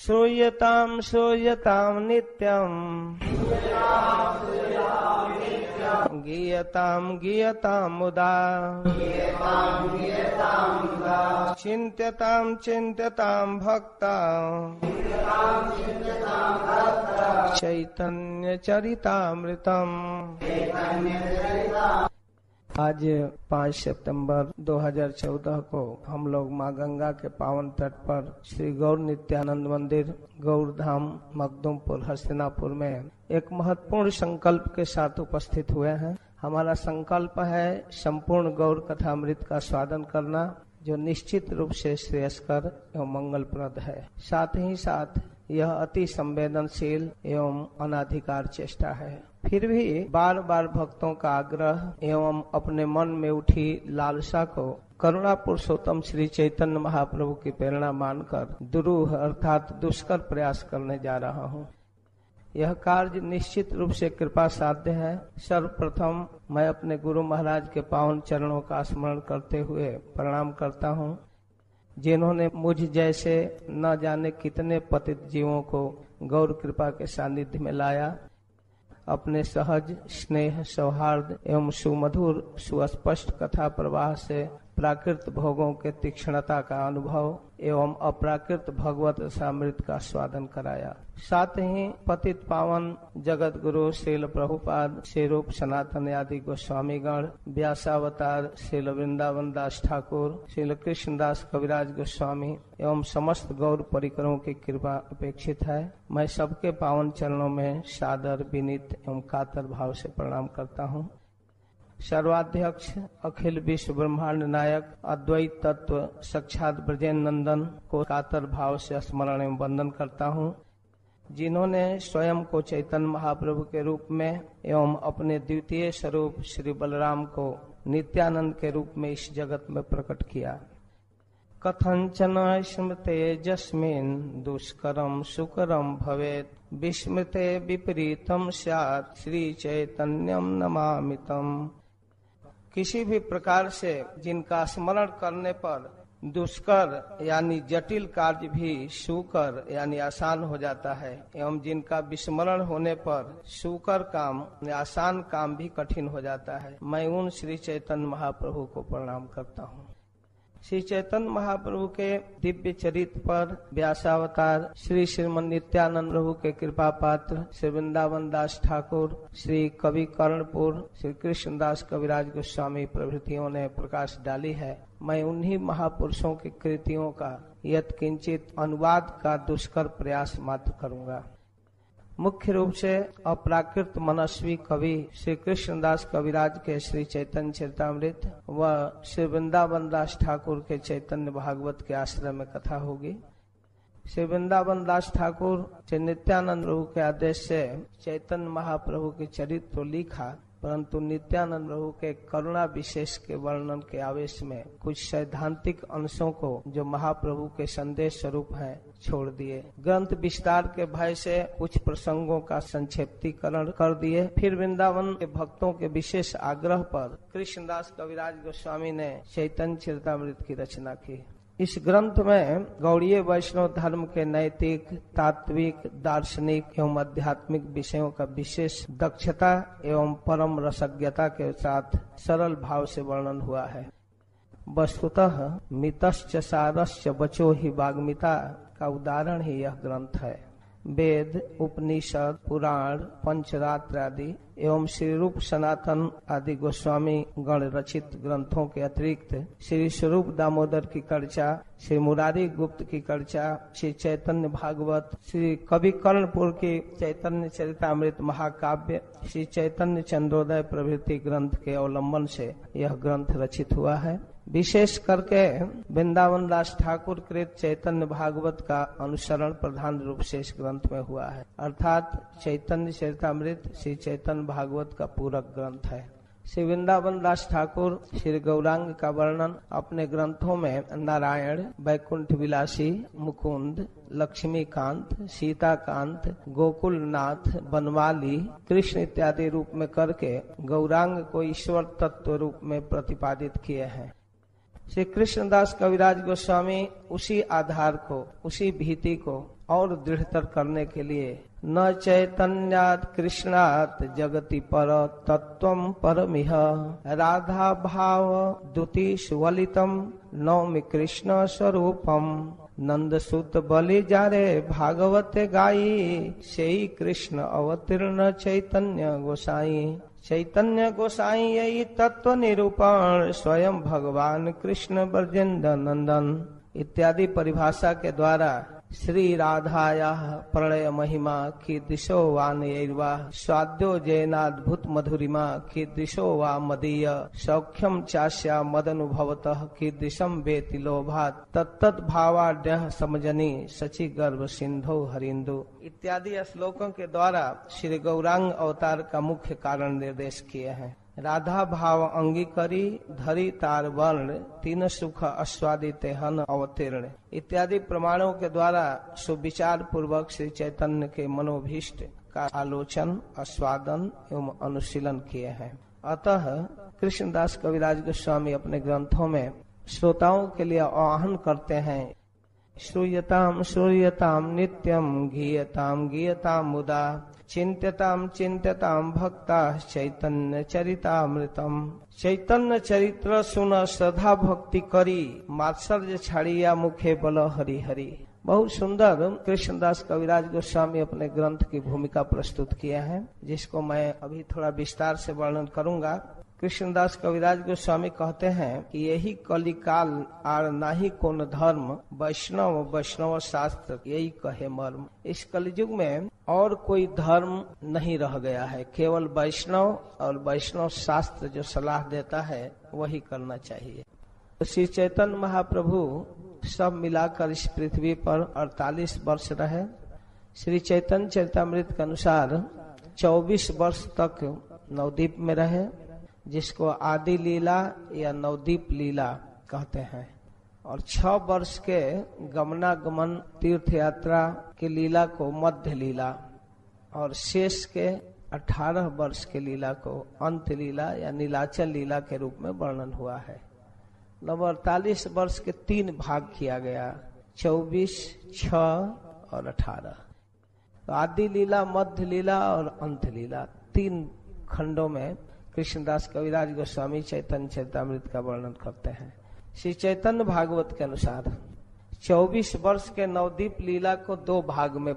श्रूयताम श्रूयताम नित्यम गीयताम गीयताम मुदा चिंत्यताम चिंत्यताम भक्ता चैतन्य चरितामृतम। आज 5 सितंबर 2014 को हम लोग माँ गंगा के पावन तट पर श्री गौर नित्यानंद मंदिर गौर धाम मखदुमपुर हस्तिनापुर में एक महत्वपूर्ण संकल्प के साथ उपस्थित हुए हैं। हमारा संकल्प है संपूर्ण गौर कथामृत का स्वादन करना, जो निश्चित रूप से श्रेयस्कर एवं मंगलप्रद है। साथ ही साथ यह अति संवेदनशील एवं अनाधिकार चेष्टा है। फिर भी बार बार भक्तों का आग्रह एवं अपने मन में उठी लालसा को करुणा पुरुषोत्तम श्री चैतन्य महाप्रभु की प्रेरणा मानकर दुरूह अर्थात दुष्कर प्रयास करने जा रहा हूँ। यह कार्य निश्चित रूप से कृपा साध्य है। सर्वप्रथम मैं अपने गुरु महाराज के पावन चरणों का स्मरण करते हुए प्रणाम करता हूँ, जिन्होंने मुझ जैसे न जाने कितने पतित जीवों को गौर कृपा के सानिध्य में लाया। अपने सहज स्नेह सौहार्द एवं सुमधुर सुस्पष्ट कथा प्रवाह से प्राकृत भोगों के तीक्ष्णता का अनुभव एवं अप्राकृत भगवत रसामृत का स्वादन कराया। साथ ही पतित पावन जगत गुरु श्रील प्रभुपाद श्री रूप सनातन आदि गोस्वामीगण, व्यासावतार श्रील वृंदावन दास ठाकुर, श्रील कृष्णदास कविराज गोस्वामी एवं समस्त गौर परिकरों की कृपा अपेक्षित है। मैं सबके पावन चरणों में सादर विनीत एवं कातर भाव से प्रणाम करता हूँ। सर्वाध्यक्ष अखिल विश्व ब्रह्मांड नायक अद्वैत तत्व साक्षात ब्रजेंद्र नंदन को कातर भाव से स्मरण एवं वंदन करता हूँ, जिन्होंने स्वयं को चैतन्य महाप्रभु के रूप में एवं अपने द्वितीय स्वरूप श्री बलराम को नित्यानंद के रूप में इस जगत में प्रकट किया। कथंचन स्मृते जस्मिन् दुष्करम सुकरम भवेत् विस्मृते विपरीतम स्यात् श्री चैतन्यम नमामितम्। किसी भी प्रकार से जिनका स्मरण करने पर दुष्कर यानी जटिल कार्य भी सुकर यानी आसान हो जाता है एवं जिनका विस्मरण होने पर सुकर काम आसान काम भी कठिन हो जाता है, मैं उन श्री चैतन्य महाप्रभु को प्रणाम करता हूँ। श्री चैतन्य महाप्रभु के दिव्य चरित्र पर व्यासावतार श्री श्रीमन नित्यानंद प्रभु के कृपा पात्र श्री वृंदावन दास ठाकुर, श्री कवि कर्णपुर, श्री कृष्णदास कविराज गोस्वामी प्रभृतियों ने प्रकाश डाली है। मैं उन्हीं महापुरुषों की कृतियों का यत्किंचित अनुवाद का दुष्कर प्रयास मात्र करूंगा। मुख्य रूप से अप्राकृत मनस्वी कवि श्री कृष्णदास कविराज के श्री चैतन्य चरितामृत व श्री वृंदावन दास ठाकुर के चैतन्य भागवत के आश्रय में कथा होगी। श्री वृंदावन दास ठाकुर श्री नित्यानंद प्रभु के आदेश से चैतन्य महाप्रभु के चरित्र तो लिखा, परंतु नित्यानंद प्रभु के करुणा विशेष के वर्णन के आवेश में कुछ सैद्धांतिक अंशों को जो महाप्रभु के संदेश स्वरूप हैं छोड़ दिए। ग्रंथ विस्तार के भय से कुछ प्रसंगों का संक्षिप्तीकरण कर दिए। फिर वृंदावन के भक्तों के विशेष आग्रह पर कृष्णदास कविराज गोस्वामी ने चैतन्य चरितामृत की रचना की। इस ग्रंथ में गौड़ीय वैष्णव धर्म के नैतिक, तात्विक, दार्शनिक एवं आध्यात्मिक विषयों का विशेष दक्षता एवं परम रसज्ञता के साथ सरल भाव से वर्णन हुआ है। वस्तुतः मितश्च सारश्च बचो ही वाग्मिता का उदाहरण ही यह ग्रंथ है। वेद, उपनिषद, पुराण, पंचरात्र आदि एवं श्री रूप सनातन आदि गोस्वामी गण रचित ग्रंथों के अतिरिक्त श्री स्वरूप दामोदर की कर्चा, श्री मुरारी गुप्त की कर्चा, श्री चैतन्य भागवत, श्री कवि कर्णपुर की चैतन्य चरितामृत महाकाव्य, श्री चैतन्य चंद्रोदय प्रभृति ग्रंथ के अवलंबन से यह ग्रंथ रचित हुआ है। विशेष करके वृंदावन दास ठाकुर कृत चैतन्य भागवत का अनुसरण प्रधान रूप से इस ग्रंथ में हुआ है, अर्थात चैतन्य चरितामृत श्री चैतन्य भागवत का पूरक ग्रंथ है। श्री वृंदावन दास ठाकुर श्री गौरांग का वर्णन अपने ग्रंथों में नारायण, वैकुंठ विलासी, मुकुंद, लक्ष्मीकांत, सीताकांत, गोकुलनाथ, बनवाली, कृष्ण इत्यादि रूप में करके गौरांग को ईश्वर तत्व रूप में प्रतिपादित किए हैं। श्री कृष्णदास कविराज गोस्वामी उसी आधार को, उसी भीति को और दृढ़तर करने के लिए न चैतन्यात् कृष्णात् जगति पर तत्वं परमिह राधा भाव दुति सुवलितम नौमि कृष्ण स्वरूपम नंद सुत बलि जारे भागवते गाई सेई कृष्ण अवतीर्ण चैतन्य गोसाई। चैतन्य गोसाई यही तत्व निरूपण स्वयं भगवान कृष्ण ब्रजेंद्र नंदन इत्यादि परिभाषा के द्वारा श्री राधाया प्रणय महिमा की दिशो वानयैर्वा स्वाद्यो जैनाद्भुत मधुरिमा की दिशो वा मदीय सौख्यम चास्या मदनुभवतः की दिशम वेति लोभात तत्तत् भावाढ्य समजनी सचि गर्भ सिंधो हरिंदु इत्यादि श्लोकों के द्वारा श्री गौरांग अवतार का मुख्य कारण निर्देश किए हैं। राधा भाव अंगीकरी धरी तार वर्ण तीन सुख आस्वादित हन अवतीर्ण इत्यादि प्रमाणों के द्वारा सुविचार पूर्वक श्री चैतन्य के मनोभीष्ट का आलोचन, आस्वादन एवं अनुशीलन किए हैं। अतः कृष्णदास कविराज गोस्वामी अपने ग्रंथों में श्रोताओं के लिए आह्वान करते हैं, श्रूयताम श्रूयताम नित्यम गीयताम गीयताम मुदा चिंत्यताम चिंत्यताम भक्ता चैतन्य चरितामृतम। चैतन्य चरित्र सुन श्रद्धा भक्ति करी मात्सर्य छाड़िया मुखे बल हरि हरि। बहुत सुंदर कृष्णदास कविराज गोस्वामी अपने ग्रंथ की भूमिका प्रस्तुत किए हैं, जिसको मैं अभी थोड़ा विस्तार से वर्णन करूंगा। कृष्णदास कविराज गोस्वामी कहते हैं कि यही कलिकाल आर नाही कोन धर्म वैष्णव वैष्णव शास्त्र यही कहे मर्म। इस कलयुग में और कोई धर्म नहीं रह गया है, केवल वैष्णव और वैष्णव शास्त्र जो सलाह देता है वही करना चाहिए। श्री चैतन्य महाप्रभु सब मिलाकर इस पृथ्वी पर 48 वर्ष रहे। श्री चैतन्य चरितामृत के अनुसार 24 वर्ष तक नवद्वीप में रहे, जिसको आदि लीला या नवद्वीप लीला कहते हैं, और 6 वर्ष के गमनागमन तीर्थ यात्रा की लीला को मध्य लीला और शेष के 18 वर्ष के लीला को अंत लीला या नीलाचल लीला के रूप में वर्णन हुआ है। 48 वर्ष के 3 भाग किया गया, 24, 6 और 18। तो आदि लीला, मध्य लीला और अंत लीला 3 खंडों में कृष्णदास कविराज गोस्वामी चैतन्य चरितामृत का वर्णन करते हैं। श्री चैतन्य भागवत के अनुसार 24 वर्ष के नवद्वीप लीला को 2 भाग में